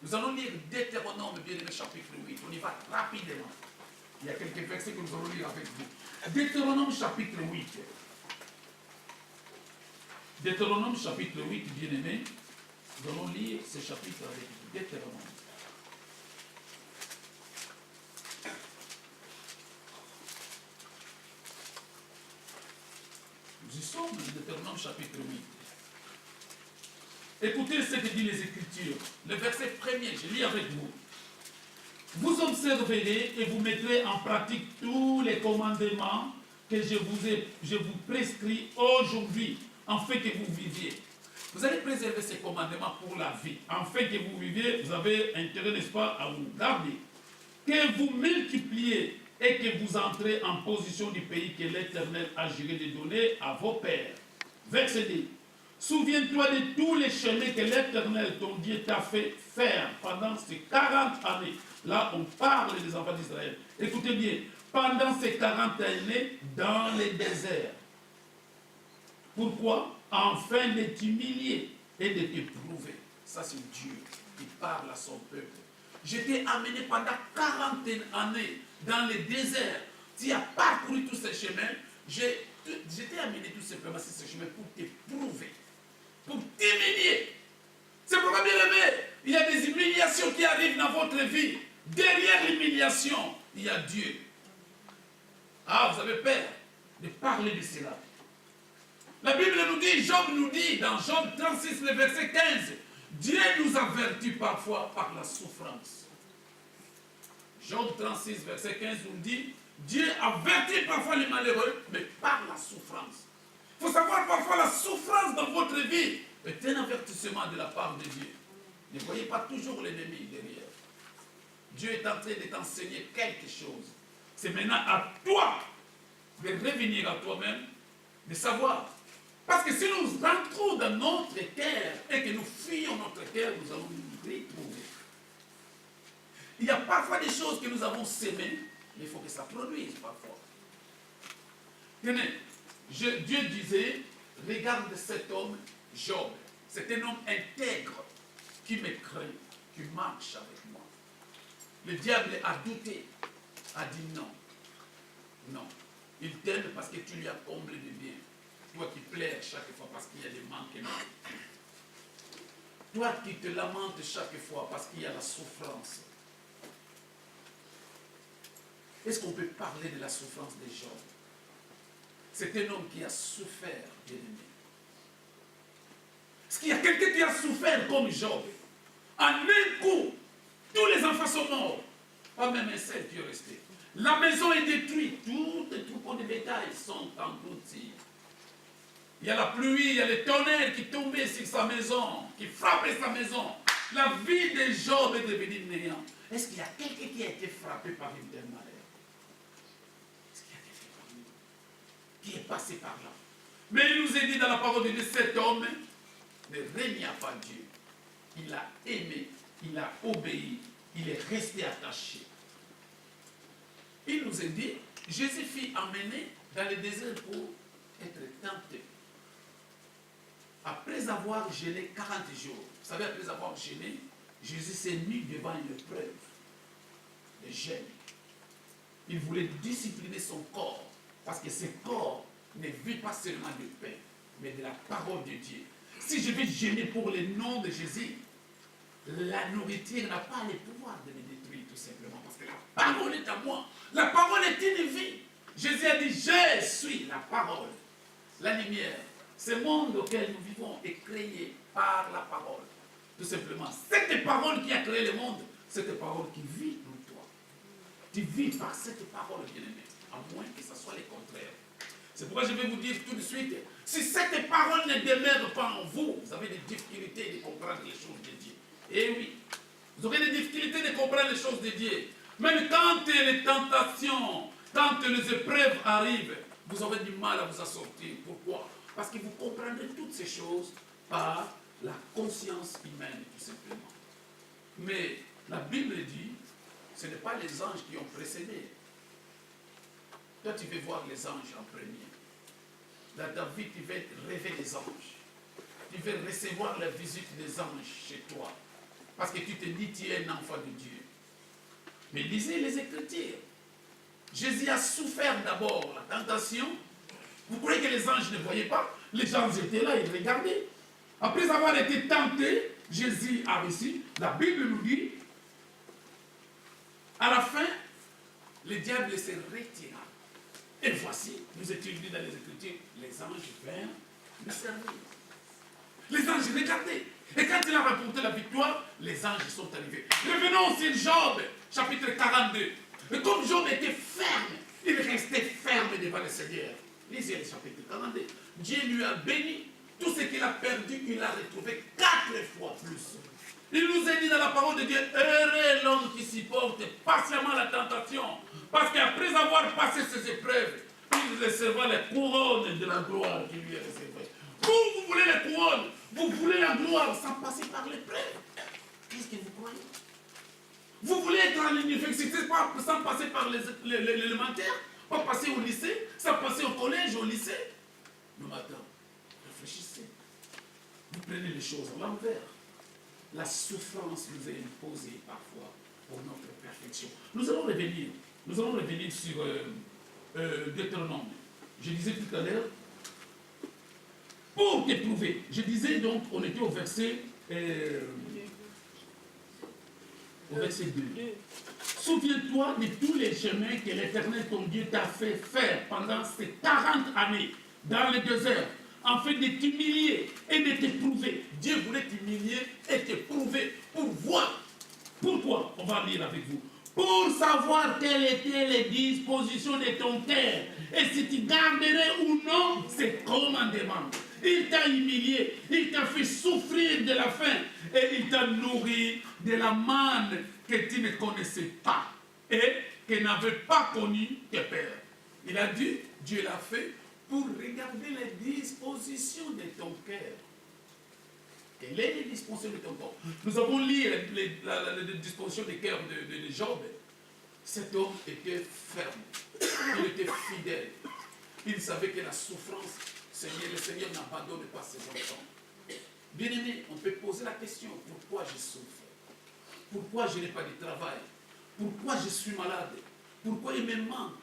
Nous allons lire Deutéronome, bien-aimé, chapitre 8. On y va rapidement. Il y a quelques versets que nous allons lire avec vous. Deutéronome, chapitre 8. Deutéronome, chapitre 8, bien-aimé. Nous allons lire ce chapitre avec vous. Deutéronome. Nous y sommes, Deutéronome, chapitre 8. Écoutez ce que disent les Écritures. Le verset premier, je lis avec vous. Vous observerez et vous mettrez en pratique tous les commandements que je vous prescris aujourd'hui, afin que vous viviez. Vous allez préserver ces commandements pour la vie. Afin que vous viviez, vous avez intérêt, n'est-ce pas, à vous garder. Que vous multipliez et que vous entrez en position du pays que l'Éternel a juré de donner à vos pères. Verset 2. Souviens-toi de tous les chemins que l'Éternel, ton Dieu, t'a fait faire pendant ces 40 années. Là, on parle des enfants d'Israël. Écoutez bien, pendant ces 40 années, dans les déserts. Pourquoi? Afin de t'humilier et de te prouver. Ça, c'est Dieu qui parle à son peuple. Je t'ai amené pendant 40 années dans les déserts. Tu as parcouru tous ces chemins. Je t'ai amené tout simplement sur ces chemins pour te prouver, pour t'humilier. C'est pourquoi, bien aimé, il y a des humiliations qui arrivent dans votre vie. Derrière l'humiliation, il y a Dieu. Ah, vous avez peur de parler de cela. La Bible nous dit, Job nous dit, dans Job 36, le verset 15, Dieu nous avertit parfois par la souffrance. Job 36, verset 15 nous dit, Dieu avertit parfois les malheureux, mais par la souffrance. Il faut savoir parfois la souffrance dans votre vie est un avertissement de la part de Dieu. Ne voyez pas toujours l'ennemi derrière. Dieu est en train de t'enseigner quelque chose. C'est maintenant à toi de revenir à toi-même, de savoir. Parce que si nous rentrons dans notre cœur et que nous fuyons notre cœur, nous allons nous retrouver. Il y a parfois des choses que nous avons sémées, mais il faut que ça produise parfois. Tenez, Dieu disait, regarde cet homme, Job. C'est un homme intègre qui me craint, qui marche avec moi. Le diable a douté, a dit non. Non. Il t'aime parce que tu lui as comblé de bien. Toi qui pleures chaque fois parce qu'il y a des manquements. Toi qui te lamentes chaque fois parce qu'il y a la souffrance. Est-ce qu'on peut parler de la souffrance de Job? C'est un homme qui a souffert, bien-aimé. Est-ce qu'il y a quelqu'un qui a souffert comme Job? En un coup, tous les enfants sont morts. Pas même un seul qui est resté. La maison est détruite. Tous les troupeaux de bétail sont engloutis. Il y a la pluie, il y a le tonnerre qui tombait sur sa maison, qui frappait sa maison. La vie de Job est devenue néant. Est-ce qu'il y a quelqu'un qui a été frappé par une telle malheur? Est-ce qu'il y a quelqu'un parmi nous qui est passé par là? Mais il nous est dit dans la parole de Dieu, cet homme ne régna pas Dieu. Il a aimé, il a obéi, il est resté attaché. Il nous est dit, Jésus fut emmené dans le désert pour être tenté. Après avoir jeûné 40 jours, vous savez, après avoir jeûné, Jésus s'est mis devant une épreuve de jeûne. Il voulait discipliner son corps, parce que ce corps ne vit pas seulement de pain, mais de la parole de Dieu. Si je vais jeûner pour le nom de Jésus, la nourriture n'a pas le pouvoir de me détruire tout simplement, parce que la parole est à moi. La parole est une vie. Jésus a dit, je suis la parole, la lumière. Ce monde auquel nous vivons est créé par la parole. Tout simplement, cette parole qui a créé le monde, cette parole qui vit en toi. Tu vis par cette parole, bien-aimé, à moins que ce soit le contraire. C'est pourquoi je vais vous dire tout de suite, si cette parole ne demeure pas en vous, vous avez des difficultés de comprendre les choses de Dieu. Eh oui, vous aurez des difficultés de comprendre les choses de Dieu. Même quand les tentations, quand les épreuves arrivent, vous aurez du mal à vous en sortir. Pourquoi? Parce que vous comprendrez toutes ces choses par la conscience humaine, tout simplement. Mais la Bible dit, ce n'est pas les anges qui ont précédé. Toi, tu veux voir les anges en premier. Dans ta vie, tu veux rêver les anges. Tu veux recevoir la visite des anges chez toi. parce que tu te dis tu es un enfant de Dieu. Mais lisez les Écritures. Jésus a souffert d'abord la tentation. Vous croyez que les anges ne voyaient pas? Les anges étaient là, ils regardaient. Après avoir été tenté, Jésus a réussi. La Bible nous dit, à la fin, le diable se retira. Et voici, nous étions dit dans les Écritures, les anges vinrent le servir. Les anges regardaient. Et quand il a rapporté la victoire, les anges sont arrivés. Revenons sur Job, chapitre 42. Et comme Job était ferme, il restait ferme devant le Seigneur. Lisez le chapitre 42. Dieu lui a béni. Tout ce qu'il a perdu, il a retrouvé 4 fois plus. Il nous a dit dans la parole de Dieu, heureux l'homme qui supporte patiemment la tentation. Parce qu'après avoir passé ces épreuves, il recevra les couronnes de la gloire qui lui est réservée. Vous voulez les couronnes, vous voulez la gloire sans passer par l'épreuve. Qu'est-ce que vous croyez? Vous voulez être à l'université sans passer par l'élémentaire, pas passer au lycée, sans passer au collège, au lycée. Non, madame, réfléchissez. Vous prenez les choses à l'envers. La souffrance nous est imposée parfois pour notre perfection. Nous allons revenir sur Deutéronome. Je disais tout à l'heure, pour t'éprouver. Je disais donc, on était au verset 2. Souviens-toi de tous les chemins que l'Éternel ton Dieu t'a fait faire pendant ces 40 années dans le désert, afin de t'humilier et de t'éprouver. Dieu voulait t'humilier et t'éprouver pour voir. Pourquoi? On va lire avec vous. Pour savoir quelles étaient les dispositions de ton cœur et si tu garderais ou non ses commandements. Il t'a humilié, il t'a fait souffrir de la faim et il t'a nourri de la manne que tu ne connaissais pas et que n'avaient pas connu tes pères. Il a dit, Dieu l'a fait pour regarder les dispositions de ton cœur. Quelles sont les dispositions de ton cœur? Nous avons lu les dispositions du cœur de Job. Cet homme était ferme, il était fidèle. Il savait que la souffrance, le Seigneur n'abandonne pas ses enfants. Bien aimé, on peut poser la question, pourquoi je souffre? Pourquoi je n'ai pas de travail? Pourquoi je suis malade? Pourquoi il me manque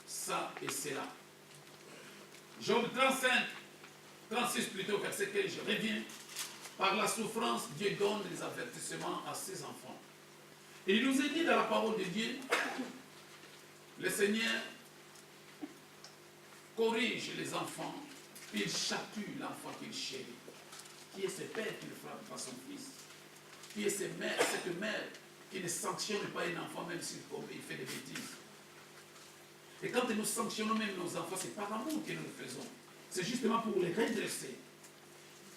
ça et cela? Job 35, 36 plutôt, verset 15, je reviens. Par la souffrance, Dieu donne des avertissements à ses enfants. Et il nous est dit dans la parole de Dieu, le Seigneur corrige les enfants, il chatue l'enfant qu'il chérit. Qui est ce père qui ne frappe pas son fils? Qui est cette mère qui ne sanctionne pas un enfant même s'il fait des bêtises? Et quand nous sanctionnons même nos enfants, c'est par amour que nous le faisons. C'est justement pour les redresser.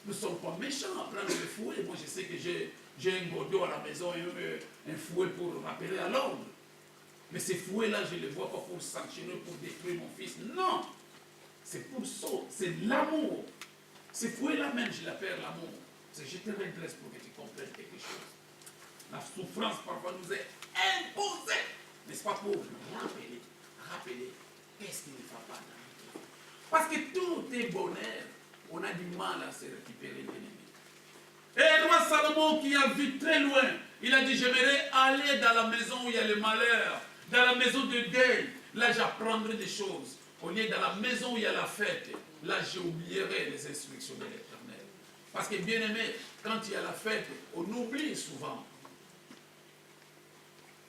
Nous ne sommes pas méchants à prendre le fouet. Moi, je sais que j'ai un godeau à la maison et un fouet pour rappeler à l'ordre. Mais ces fouets-là, je ne les vois pas pour sanctionner, pour détruire mon fils. Non! C'est pour ça, c'est l'amour. Ces fouets-là même, je l'appelle l'amour. C'est je te redresse pour que tu comprennes quelque chose. La souffrance parfois nous est imposée. N'est-ce pas pour rappeler qu'est-ce qui ne va pas dans notre vie. Parce que tout est bonheur. On a du mal à se récupérer, bien aimé. Et le roi Salomon qui a vu très loin, il a dit, j'aimerais aller dans la maison où il y a le malheur, dans la maison de deuil. Là, j'apprendrai des choses. Au lieu dans la maison où il y a la fête, là, j'oublierai les instructions de l'Éternel. Parce que, bien aimé, quand il y a la fête, on oublie souvent.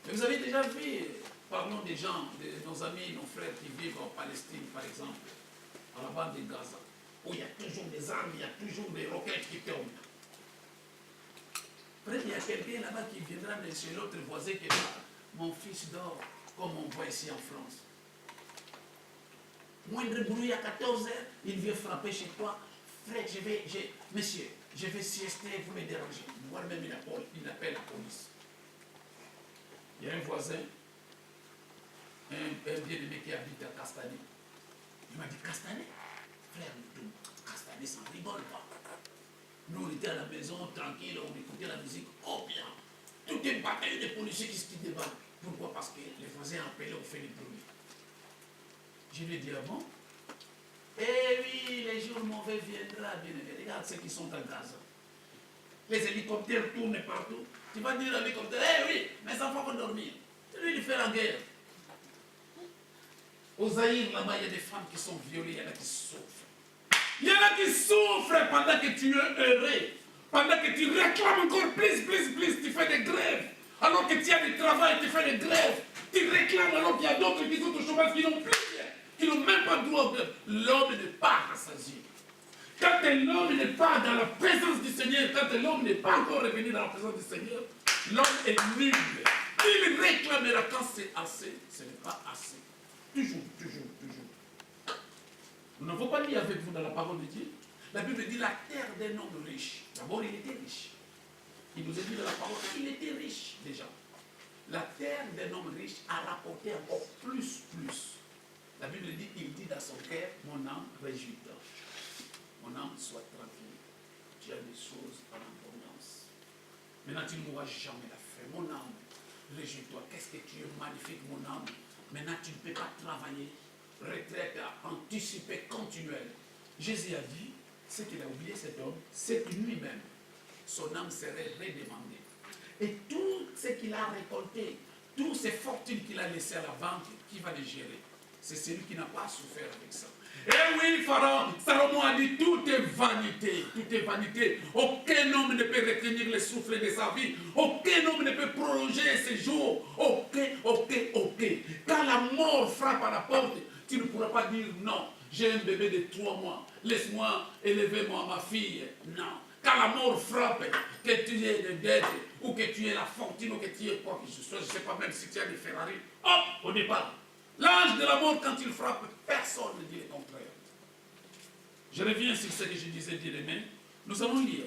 Mais vous avez déjà vu, parlons des gens, de nos amis, nos frères qui vivent en Palestine, par exemple, à la bande de Gaza, où il y a toujours des armes, il y a toujours des roquettes qui tombent. Après, il y a quelqu'un là-bas qui viendra de chez l'autre voisin qui dit, mon fils dort, comme on voit ici en France. Moindre bruit à 14 heures, il vient frapper chez toi. Frère, monsieur, je vais siester, vous me dérangez. Moi-même, il appelle la police. Il y a un voisin, un bien-aimé qui habite à Castanet. Il m'a dit, Castanet? Frère, Castanet, ça ne rigole pas. Nous, on était à la maison, tranquille, on écoutait la musique. Oh bien, tout est bataille de policiers qui débattent. Pourquoi? Parce que les voisins appelaient, on fait des bruits. Je lui ai dit, ah bon? Eh oui, les jours mauvais viendront, bien aimé. Regarde ceux qui sont à Gaza. Les hélicoptères tournent partout. Tu vas dire à lui comme ça, eh oui, mes enfants vont dormir. Lui, il fait la guerre. Au Zaïre, là-bas, il y a des femmes qui sont violées, il y en a qui souffrent. Il y en a qui souffrent pendant que tu es heureux. Pendant que tu réclames encore plus, tu fais des grèves. Alors que tu as du travail, tu fais des grèves. Tu réclames alors qu'il y a d'autres qui sont au chômage, qui n'ont plus rien, qui n'ont même pas droit. L'homme n'est pas rassasié. Quand l'homme n'est pas dans la présence du Seigneur, quand l'homme n'est pas encore revenu dans la présence du Seigneur, l'homme est nul. Il réclamera quand c'est assez, ce n'est pas assez. Toujours. Nous n'avons pas lu avec vous dans la parole de Dieu. La Bible dit la terre d'un homme riche. D'abord, il était riche. Il nous a dit dans la parole qu'il était riche déjà. La terre d'un homme riche a rapporté encore plus. La Bible dit, il dit dans son cœur, mon âme réjouis-toi. Mon âme soit tranquille. Tu as des choses en abondance. Maintenant, tu ne mourras jamais la faim. Mon âme, réjouis-toi. Qu'est-ce que tu es magnifique, mon âme. Maintenant, tu ne peux pas travailler. Retraite anticipée, continuelle. Jésus a dit, ce qu'il a oublié cet homme, c'est que lui-même, son âme serait redemandée. Et tout ce qu'il a récolté, toutes ces fortunes qu'il a laissées à la banque, qui va les gérer? C'est celui qui n'a pas souffert avec ça. Eh oui, Pharaon, Salomon a dit, tout est vanité, tout est vanité. Aucun homme ne peut retenir le souffle de sa vie. Aucun homme ne peut prolonger ses jours. Aucun. Quand la mort frappe à la porte, tu ne pourras pas dire non. J'ai un bébé de 3 mois. Laisse-moi élever ma fille. Non. Quand la mort frappe, que tu aies des dettes, ou que tu aies la fortune, ou que tu aies quoi que ce soit, je ne sais pas même si tu as des Ferrari, hop, au départ. L'ange de la mort, quand il frappe, personne ne dit le contraire. Je reviens sur ce que je disais, bien-aimés. Nous allons lire.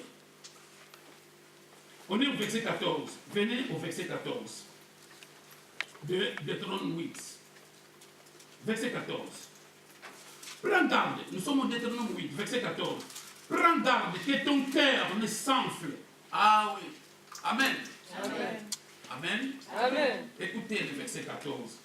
On est au verset 14. Venez au verset 14. De Deutéronome 8. Verset 14. Prends garde. Nous sommes au Deutéronome 8, verset 14. Prends garde que ton cœur ne s'enfle. Ah oui. Amen. Amen. Écoutez le verset 14.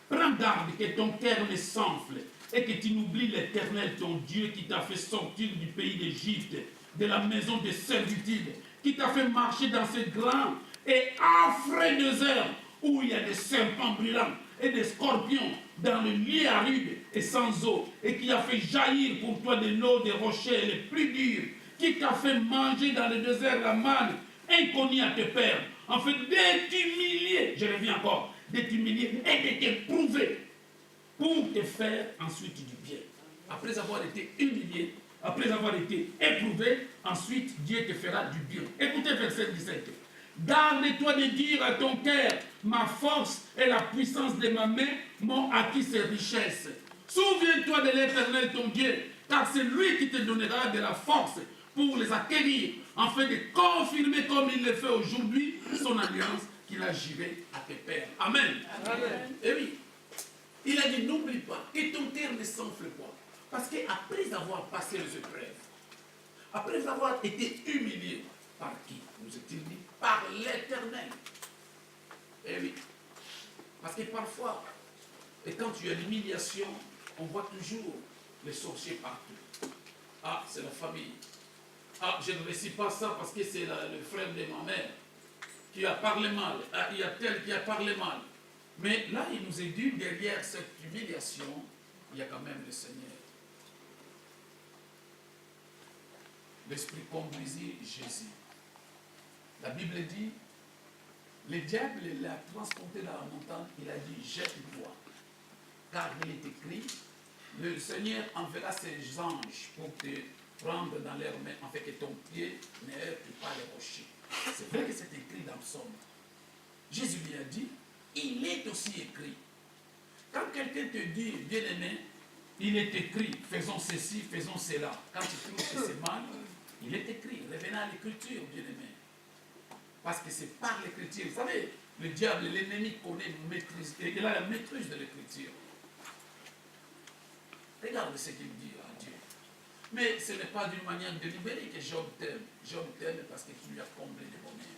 Prends garde que ton cœur ne s'enfle et que tu n'oublies l'Éternel, ton Dieu, qui t'a fait sortir du pays d'Égypte, de la maison de servitude, qui t'a fait marcher dans ce grand et affreux désert où il y a des serpents brûlants et des scorpions dans le lieu aride et sans eau, et qui a fait jaillir pour toi de l'eau des rochers les plus durs, qui t'a fait manger dans le désert la manne inconnue à tes pères, en fait de t'humilier, je reviens encore, de t'humilier et de t'éprouver pour te faire ensuite du bien. Après avoir été humilié, après avoir été éprouvé, ensuite Dieu te fera du bien. Écoutez verset 17. Garde-toi de dire à ton cœur, ma force et la puissance de ma main m'ont acquis ces richesses. Souviens-toi de l'Éternel ton Dieu, car c'est lui qui te donnera de la force pour les acquérir, afin de confirmer comme il le fait aujourd'hui son alliance qu'il a jurée à tes pères. Amen. Et oui, il a dit, n'oublie pas que ton cœur ne s'enfle pas. Parce qu'après avoir passé les épreuves, après avoir été humilié, par qui nous est-il dit? Par l'Éternel. Eh oui. Parce que parfois, et quand tu as l'humiliation, on voit toujours les sorciers partout. Ah, c'est la famille. Ah, je ne récite pas ça parce que c'est le frère de ma mère qui a parlé mal. Ah, il y a tel qui a parlé mal. Mais là, il nous est dit, derrière cette humiliation, il y a quand même le Seigneur. L'Esprit conduisit Jésus. La Bible dit, le diable l'a transporté dans la montagne, il a dit, jette-toi. Car il est écrit, le Seigneur enverra ses anges pour te prendre dans leurs mains, afin que ton pied ne heurte pas les rochers. C'est vrai que c'est écrit dans le psaume. Jésus lui a dit, il est aussi écrit. Quand quelqu'un te dit, bien-aimé, il est écrit, faisons ceci, faisons cela. Quand tu trouves que c'est mal, il est écrit. Revenez à l'écriture, bien-aimé. Parce que c'est par l'écriture. Vous savez, le diable, l'ennemi connaît, maîtrise, il a la maîtrise de l'écriture. Regarde ce qu'il dit à Dieu. Mais ce n'est pas d'une manière délibérée que Job t'aime. Job t'aime parce que tu lui as comblé de bonheur.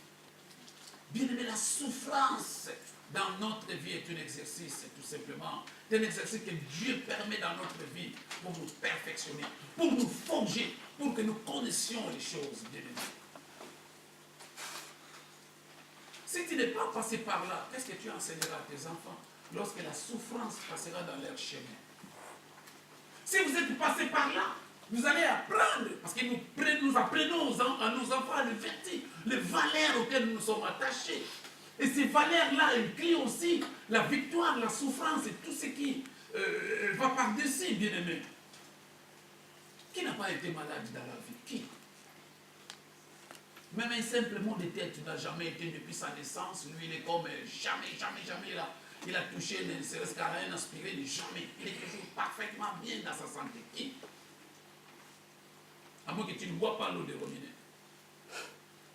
Bien-aimé, la souffrance dans notre vie est un exercice, tout simplement. C'est un exercice que Dieu permet dans notre vie pour nous perfectionner, pour nous forger, pour que nous connaissions les choses, bien-aimé. Si tu n'es pas passé par là, qu'est-ce que tu enseigneras à tes enfants lorsque la souffrance passera dans leur chemin? Si vous êtes passé par là, vous allez apprendre, parce que nous apprenons à nos enfants les valeurs auxquelles nous sommes attachés. Et ces valeurs-là incluent aussi la victoire, la souffrance et tout ce qui va par-dessus, bien-aimé. Qui n'a pas été malade dans la vie? Qui? Même un simple mot de tête n'a jamais été depuis sa naissance. Lui, il est comme jamais là. Il a touché ne serait-ce qu'à rien aspiré, jamais. Il est toujours parfaitement bien dans sa santé. Qui? À moins que tu ne bois pas l'eau de robinet.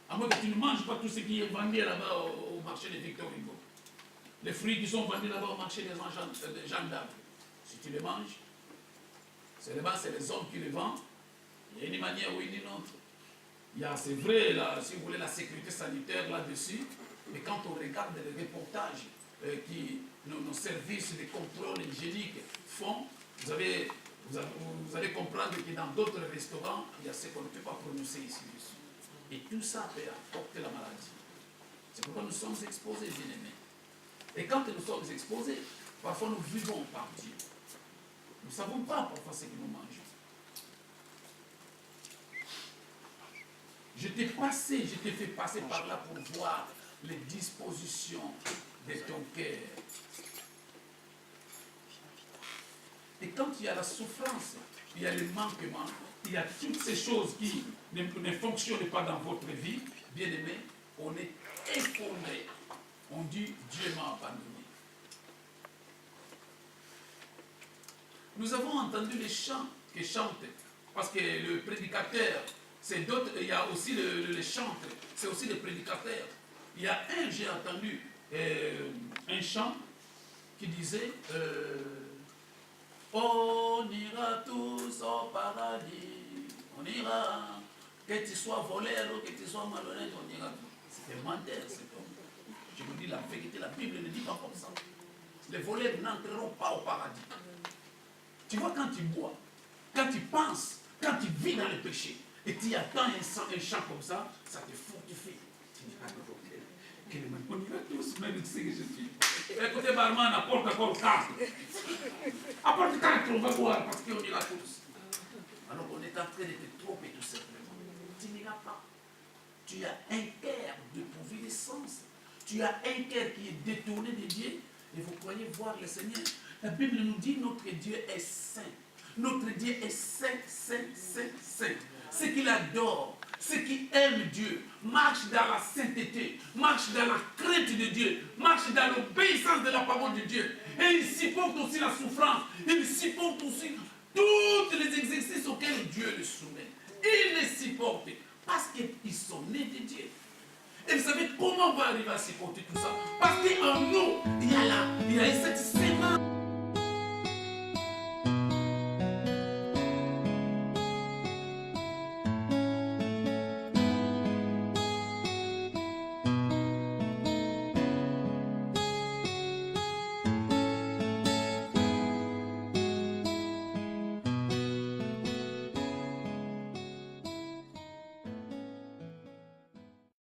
À moins que tu ne manges pas tout ce qui est vendu là-bas au marché de Victor Hugo. Les fruits qui sont vendus là-bas au marché des gens d'Arc. Si tu les manges, c'est les hommes qui les vendent. Il y a une manière ou une autre. Il y a, c'est vrai, là, si vous voulez, la sécurité sanitaire là-dessus. Mais quand on regarde les reportages qui nos services de contrôle hygiénique font, vous allez comprendre que dans d'autres restaurants, il y a ce qu'on ne peut pas prononcer ici dessus. Et tout ça peut apporter la maladie. C'est pourquoi nous sommes exposés, bien-aimés. Et quand nous sommes exposés, parfois nous vivons par Dieu. Nous ne savons pas parfois ce que nous mangeons. Je t'ai fait passer par là pour voir les dispositions de ton cœur. Et quand il y a la souffrance, il y a le manquement, il y a toutes ces choses qui ne fonctionnent pas dans votre vie, bien aimé, on est effondré. On dit Dieu m'a abandonné. Nous avons entendu les chants que chantent, parce que le prédicateur, c'est d'autres, il y a aussi les chantres, c'est aussi les prédicateurs. Il y a j'ai entendu un chant qui disait on ira tous au paradis, on ira, que tu sois voleur ou que tu sois malhonnête, on ira tous. C'est menteur, c'est comme. Je vous dis la vérité, la Bible ne dit pas comme ça. Les voleurs n'entreront pas au paradis. Tu vois, quand tu bois, quand tu penses, quand tu vis dans le péché, et tu attends un chant comme ça te fortifie. Tu dis, on ira tous, même tu sais que je suis. Écoutez, barman, apporte encore 4. Apporte 4, on va boire, parce qu'on ira tous. Alors on est en train de te tromper tout simplement. Tu n'iras pas. Tu as un cœur dépourvu d'essence. Tu as un cœur qui est détourné de Dieu, et vous croyez voir le Seigneur. La Bible nous dit notre Dieu est saint. Notre Dieu est saint, saint, saint, saint. Ceux qui l'adorent, ceux qui aiment Dieu, marchent dans la sainteté, marchent dans la crainte de Dieu, marchent dans l'obéissance de la parole de Dieu. Et ils supportent aussi la souffrance, ils supportent aussi tous les exercices auxquels Dieu les soumet. Ils les supportent parce qu'ils sont nés de Dieu. Et vous savez comment on va arriver à supporter tout ça? Parce qu'en nous,